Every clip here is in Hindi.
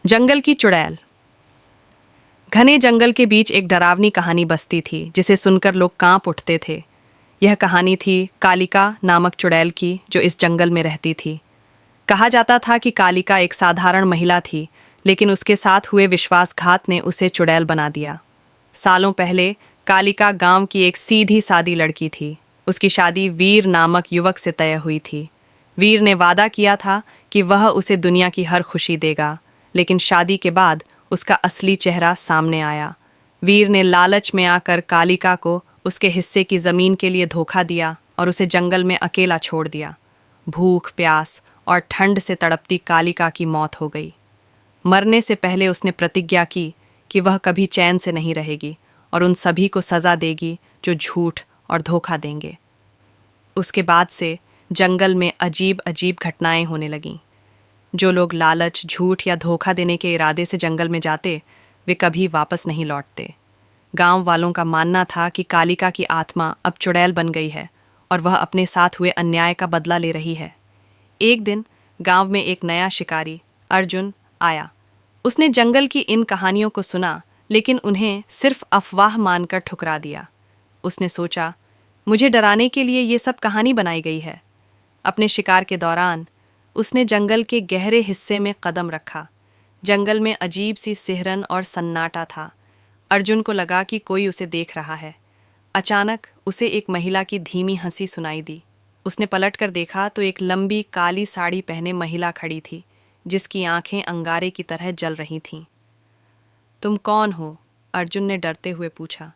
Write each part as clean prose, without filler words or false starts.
जंगल की चुड़ैल। घने जंगल के बीच एक डरावनी कहानी बसती थी जिसे सुनकर लोग कांप उठते थे। यह कहानी थी कालिका नामक चुड़ैल की, जो इस जंगल में रहती थी। कहा जाता था कि कालिका एक साधारण महिला थी, लेकिन उसके साथ हुए विश्वासघात ने उसे चुड़ैल बना दिया। सालों पहले कालिका गांव की एक सीधी सादी लड़की थी। उसकी शादी वीर नामक युवक से तय हुई थी। वीर ने वादा किया था कि वह उसे दुनिया की हर खुशी देगा, लेकिन शादी के बाद उसका असली चेहरा सामने आया। वीर ने लालच में आकर कालिका को उसके हिस्से की जमीन के लिए धोखा दिया और उसे जंगल में अकेला छोड़ दिया। भूख, प्यास और ठंड से तड़पती कालिका की मौत हो गई। मरने से पहले उसने प्रतिज्ञा की कि वह कभी चैन से नहीं रहेगी और उन सभी को सजा देगी जो झूठ और धोखा देंगे। उसके बाद से जंगल में अजीब अजीब घटनाएं होने लगीं। जो लोग लालच, झूठ या धोखा देने के इरादे से जंगल में जाते, वे कभी वापस नहीं लौटते। गांव वालों का मानना था कि कालिका की आत्मा अब चुड़ैल बन गई है और वह अपने साथ हुए अन्याय का बदला ले रही है। एक दिन गांव में एक नया शिकारी, अर्जुन, आया। उसने जंगल की इन कहानियों को सुना, लेकिन उन्हें सिर्फ अफवाह मानकर ठुकरा दिया। उसने सोचा, मुझे डराने के लिए ये सब कहानी बनाई गई है। अपने शिकार के दौरान उसने जंगल के गहरे हिस्से में कदम रखा। जंगल में अजीब सी सिहरन और सन्नाटा था। अर्जुन को लगा कि कोई उसे देख रहा है। अचानक उसे एक महिला की धीमी हंसी सुनाई दी। उसने पलटकर देखा तो एक लंबी काली साड़ी पहने महिला खड़ी थी, जिसकी आंखें अंगारे की तरह जल रही थीं। तुम कौन हो? अर्जुन ने डरते हुए पूछा।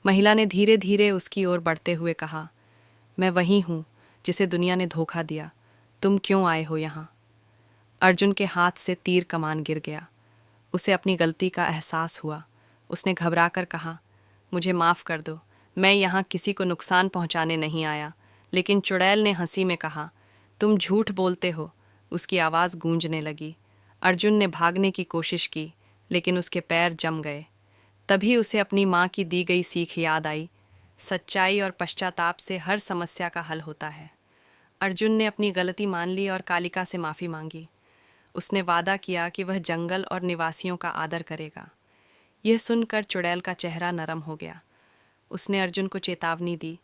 महिला ने धीरे धीरे उसकी ओर बढ़ते हुए कहा, मैं वही हूँ जिसे दुनिया ने धोखा दिया। तुम क्यों आए हो यहाँ? अर्जुन के हाथ से तीर कमान गिर गया। उसे अपनी गलती का एहसास हुआ। उसने घबराकर कहा, मुझे माफ़ कर दो, मैं यहाँ किसी को नुकसान पहुँचाने नहीं आया। लेकिन चुड़ैल ने हंसी में कहा, तुम झूठ बोलते हो। उसकी आवाज़ गूंजने लगी। अर्जुन ने भागने की कोशिश की, लेकिन उसके पैर जम गए। तभी उसे अपनी माँ की दी गई सीख याद आई, सच्चाई और पश्चाताप से हर समस्या का हल होता है। अर्जुन ने अपनी गलती मान ली और कालिका से माफ़ी मांगी। उसने वादा किया कि वह जंगल और निवासियों का आदर करेगा। यह सुनकर चुड़ैल का चेहरा नरम हो गया। उसने अर्जुन को चेतावनी दी,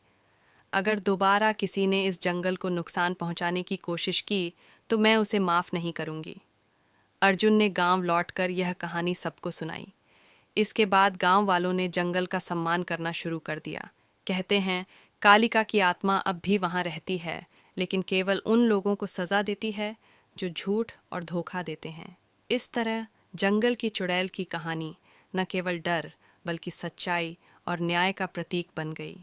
अगर दोबारा किसी ने इस जंगल को नुकसान पहुंचाने की कोशिश की तो मैं उसे माफ़ नहीं करूंगी। अर्जुन ने गांव लौटकर यह कहानी सबको सुनाई। इसके बाद गांव वालों ने जंगल का सम्मान करना शुरू कर दिया। कहते हैं, कालिका की आत्मा अब भी वहां रहती है, लेकिन केवल उन लोगों को सजा देती है जो झूठ और धोखा देते हैं। इस तरह जंगल की चुड़ैल की कहानी न केवल डर, बल्कि सच्चाई और न्याय का प्रतीक बन गई।